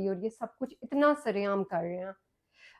और ये सब कुछ इतना सरेआम कर रहे हैं।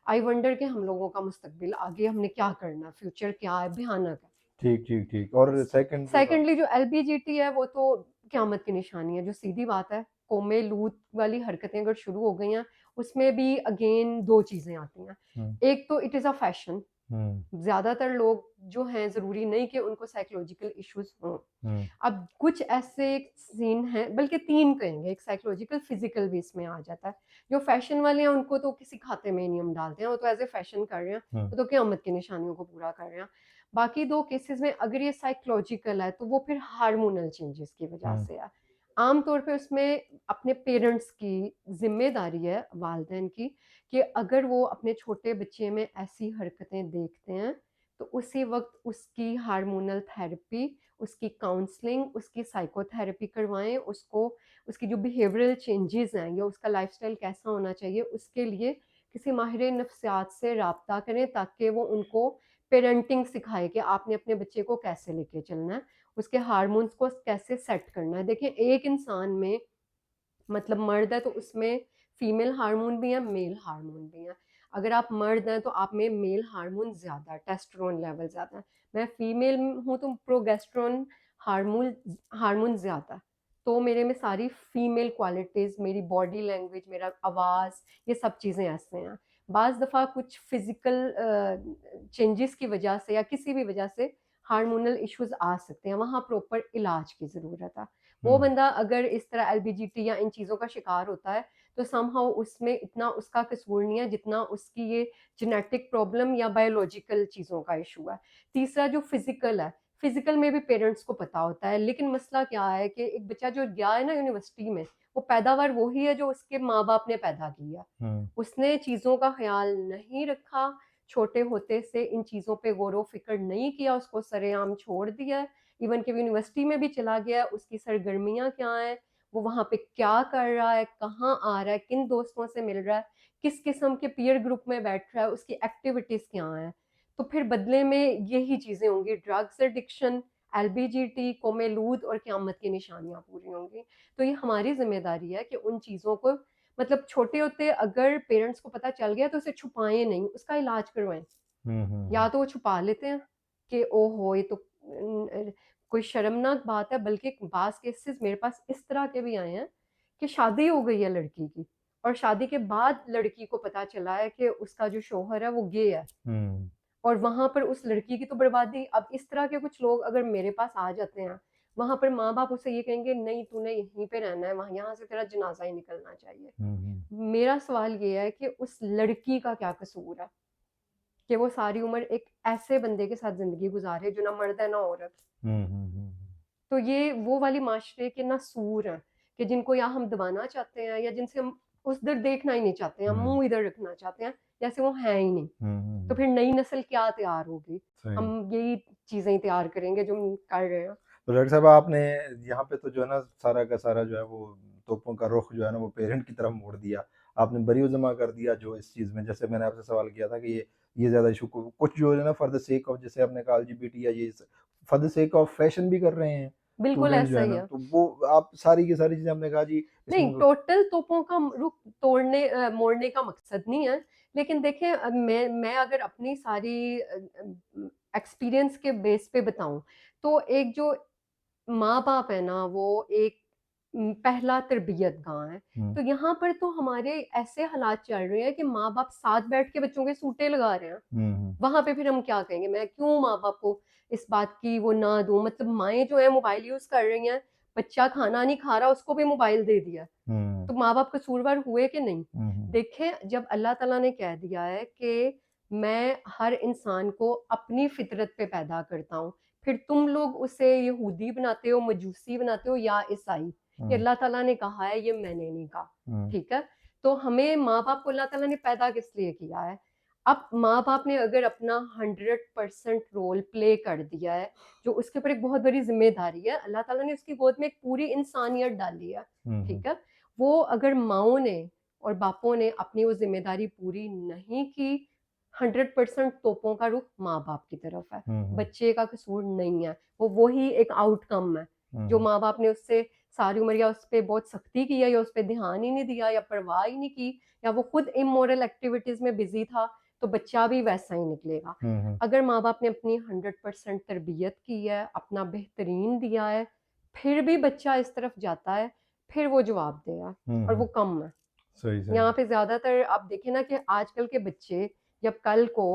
आई वंडर कि हम लोगों का मुस्तकबिल आगे हमने क्या करना, फ्यूचर क्या है, भयानक है। ठीक ठीक ठीक। और सेकंड जो था। सेकेंडली जो एलबीजीटी है वो तो क़यामत की निशानी है, जो सीधी बात है। कौमे लूत वाली हरकतें अगर शुरू हो गई हैं, उसमें भी अगेन दो चीजें आती हैं। हम्म एक तो इट इज अ फैशन। हम्म ज्यादातर लोग जो हैं, जरूरी नहीं कि उनको साइकोलॉजिकल इश्यूज हों। हम्म अब कुछ ऐसे सीन हैं, बल्कि तीन कहेंगे, एक साइकोलॉजिकल, फिजिकल भी इसमें आ जाता है। जो फैशन वाले हैं उनको तो किसी खाते में नहीं हम डालते हैं, वो तो एज ए फैशन कर रहे हैं, हम्म वो तो क़यामत की निशानियों को पूरा कर रहे हैं। बाकी दो केसेस में अगर ये साइकोलॉजिकल है तो वो फिर हार्मोनल चेंजेस की वजह हम्म से है। आमतौर पे उसमें अपने पेरेंट्स की जिम्मेदारी है, वालिदैन की, कि अगर वो अपने छोटे बच्चे में ऐसी हरकतें देखते हैं तो उसी वक्त उसकी हार्मोनल थेरेपी, उसकी काउंसलिंग, उसकी साइकोथेरेपी करवाएं, उसको उसकी जो बिहेवियरल चेंजेस हैं या उसका लाइफस्टाइल कैसा होना चाहिए उसके लिए किसी माहिर नफ्सियात से राब्ता करें, ताकि वो उनको पेरेंटिंग सिखाए कि आपने अपने बच्चे को कैसे लेके चलना है, उसके हार्मोन्स को कैसे सेट करना है। देखिए, एक इंसान में मतलब मर्द है तो उसमें फीमेल हार्मोन भी है, मेल हार्मोन भी है। अगर आप मर्द हैं तो आप में मेल हार्मोन ज्यादा है, टेस्टोस्टेरोन लेवल ज्यादा है। मैं फीमेल हूं तो प्रोगेस्टेरोन हार्मोन हार्मोन ज्यादा है। तो मेरे में सारी फीमेल क्वालिटीज, मेरी बॉडी लैंग्वेज, मेरा आवाज, ये सब चीजें ऐसे हैं। बाज दफा कुछ फिजिकल चेंजेस की वजह से या किसी भी वजह से हार्मोनल इश्यूज आ सकते हैं, वहाँ प्रॉपर इलाज की जरूरत है। वो हम्म बंदा अगर इस तरह एलबीजीटी या इन चीज़ों का शिकार होता है तो समहाउ उसमें इतना उसका कसूर नहीं है जितना उसकी ये जेनेटिक प्रॉब्लम या बायोलॉजिकल चीज़ों का इशू है। तीसरा जो फिजिकल है, फिजिकल में भी पेरेंट्स को पता होता है, लेकिन मसला क्या है कि एक बच्चा जो गया है ना यूनिवर्सिटी में, वो पैदावार वही है जो उसके माँ बाप ने पैदा किया। हम्म उसने चीज़ों का ख्याल नहीं रखा, छोटे होते से इन चीज़ों पे गौर फिक्र नहीं किया, उसको सरेआम छोड़ दिया। इवन कि यूनिवर्सिटी में भी चला गया, उसकी सरगर्मियाँ क्या हैं, वो वहाँ पे क्या कर रहा है, कहाँ आ रहा है, किन दोस्तों से मिल रहा है, किस किस्म के पीयर ग्रुप में बैठ रहा है, उसकी एक्टिविटीज क्या हैं। तो फिर बदले में यही चीजें होंगी, ड्रग्स एडिक्शन, एलबीजीटी, कोमेलूद और क़यामत की निशानियां पूरी होंगी। तो ये हमारी जिम्मेदारी है कि उन चीजों को, मतलब छोटे होते अगर पेरेंट्स को पता चल गया तो उसे छुपाएं नहीं, उसका इलाज करवाएं। या हम्म तो वो छुपा लेते हैं कि ओहो ये तो कोई शर्मनाक बात है, बल्कि बास केसेस मेरे पास इस तरह के भी आए हैं कि शादी हो गई है लड़की की, और शादी के बाद लड़की को पता चला है कि उसका जो शौहर है वो गे है, हम्म और वहां पर उस लड़की की तो बर्बादी। अब इस तरह के कुछ लोग अगर मेरे पास आ जाते हैं, वहां पर माँ बाप उसे ये कहेंगे नहीं तूने यहीं पे रहना है, वहां यहाँ से तेरा जनाजा ही निकलना चाहिए। हम्म मेरा सवाल ये है कि उस लड़की का क्या कसूर है कि वो सारी उम्र एक ऐसे बंदे के साथ जिंदगी गुजारे जो ना मर्द है ना औरत। हम्म। तो ये वो वाली माशरे के ना सूर हैं कि जिनको या हम दबाना चाहते हैं या जिनसे हम उस दर देखना ही नहीं चाहते हैं, हम हम्म मुंह इधर रखना चाहते हैं जैसे वो हैं ही नहीं। तो हम्म। फिर नई नस्ल क्या तैयार होगी? सही। हम यही चीजें तैयार करेंगे जो हम कर रहे हैं। तो डॉक्टर साहब आपने यहाँ पे तो जो है ना सारा का सारा जो है वो तोपों का रुख जो है ना वो पेरेंट की तरफ मोड़ दिया। आपने बरी जमा कर दिया जो इस चीज़ में, जैसे मैंने आपसे सवाल किया था कि ये ज़्यादा इशू कुछ जो है ना फॉर द सेक ऑफ, जैसे आपने कहा एलजीबीटी या ये for the sake of fashion भी कर रहे हैं बिल्कुल स्टूडेंट्स जो ऐसा है ही ना, है। तो वो आप सारी की सारी चीज़ें आपने कहा जी नहीं, इसमें। टोटल तोपों का रुख तोड़ने मोड़ने का मकसद नहीं है। लेकिन देखें, मैं अगर अपनी सारी एक्सपीरियंस के बेस पे बताऊं, तो एक जो माँ बाप है ना, वो एक पहला तरबियत गाह है। हम्म तो यहाँ पर तो हमारे ऐसे हालात चल रहे हैं कि माँ बाप साथ बैठ के बच्चों के सूटे लगा रहे हैं। हम्म वहां पे फिर हम क्या कहेंगे? मैं क्यों माँ बाप को इस बात की वो ना दूं? मतलब माएँ जो है मोबाइल यूज कर रही हैं, बच्चा खाना नहीं खा रहा उसको भी मोबाइल दे दिया, हम्म तो माँ बाप कसूरवार हुए कि नहीं? हम्म देखें, जब अल्लाह ताला ने कह दिया है कि मैं हर इंसान को अपनी फितरत पे पैदा करता हूँ, फिर तुम लोग उसे यहूदी बनाते हो, मजूसी बनाते हो या ईसाई, ये हम्म अल्लाह ताला ने कहा है, ये मैंने नहीं कहा। हम्म ठीक है? तो हमें माँ बाप को अल्लाह ताला ने पैदा किस लिए किया है? अब माँ बाप ने अगर अपना 100% रोल प्ले कर दिया है, जो उसके ऊपर एक बहुत बड़ी जिम्मेदारी है, अल्लाह ताला ने उसकी गोद में एक पूरी इंसानियत डाली है। हम्म ठीक है? वो अगर माओ ने और बापों ने अपनी वो जिम्मेदारी पूरी नहीं की, 100% तोपों का रुख माँ बाप की तरफ है, हम्म बच्चे का कसूर नहीं है। वो वही एक आउटकम है जो हम्म माँ बाप ने उससे सारी उम्र या उस पे बहुत सख्ती की है या उस पे ध्यान ही नहीं दिया या परवाह ही नहीं की या वो खुद इमोरल एक्टिविटीज में बिजी था, तो बच्चा भी वैसा ही निकलेगा। हुँ। अगर माँ बाप ने अपनी 100% तरबियत की है, अपना बेहतरीन दिया है, फिर भी बच्चा इस तरफ जाता है, फिर वो जवाब देगा हुँ, और वो हुँ। कम है। सही, सही। यहाँ पे ज़्यादातर आप देखें ना कि आजकल के बच्चे जब कल को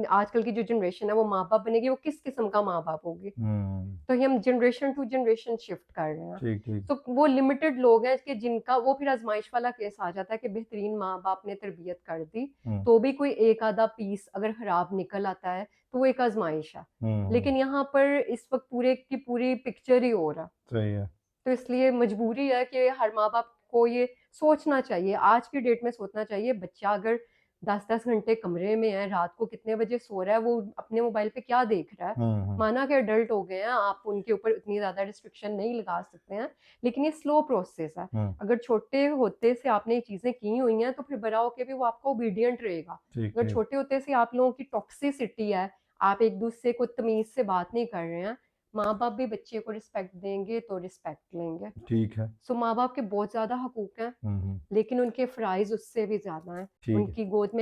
आजकल की जो जनरेशन है वो माँ-बाप बनेगी, वो किस किस्म का माँ-बाप होगी? हुँ। तो ये हम जनरेशन टू जनरेशन शिफ्ट कर रहे हैं। ठीक, ठीक। तो वो लिमिटेड लोग हैं कि जिनका वो फिर आज़माइश वाला केस आ जाता है कि बेहतरीन माँ-बाप ने तरबियत कर दी, हुँ। तो भी कोई एक आधा पीस अगर खराब निकल आता है, तो वो एक आज़माइश है। हुँ, हुँ। लेकिन यहाँ पर इस वक़्त पूरे की पूरी पिक्चर ही और है। सही है। तो इसलिए मजबूरी है कि हर माँ-बाप को ये सोचना चाहिए, आज की डेट में सोचना चाहिए, बच्चा अगर 10-10 घंटे कमरे में है, रात को कितने बजे सो रहा है, वो अपने मोबाइल पे क्या देख रहा है। हुँ, हुँ। माना कि एडल्ट हो गए हैं, आप उनके ऊपर इतनी ज़्यादा रिस्ट्रिक्शन नहीं लगा सकते हैं, लेकिन ये स्लो प्रोसेस है। हुँ। अगर छोटे होते से आपने ये चीज़ें की हुई हैं, तो फिर बड़ा होके भी वो आपका ओबीडिएंट रहेगा। ठीक, अगर ठीक। छोटे होते से आप लोगों की टॉक्सिसिटी है, आप एक-दूसरे को तमीज़ से बात नहीं कर रहे हैं, माँ-बाप भी बच्चे को रिस्पेक्ट देंगे तो रिस्पेक्ट लेंगे। ठीक है। सो माँ-बाप के बहुत ज़्यादा हकूक हैं, हुँ, हुँ। लेकिन उनके फ़राइज़ उससे भी ज़्यादा हैं। ठीक है। उनकी गोद में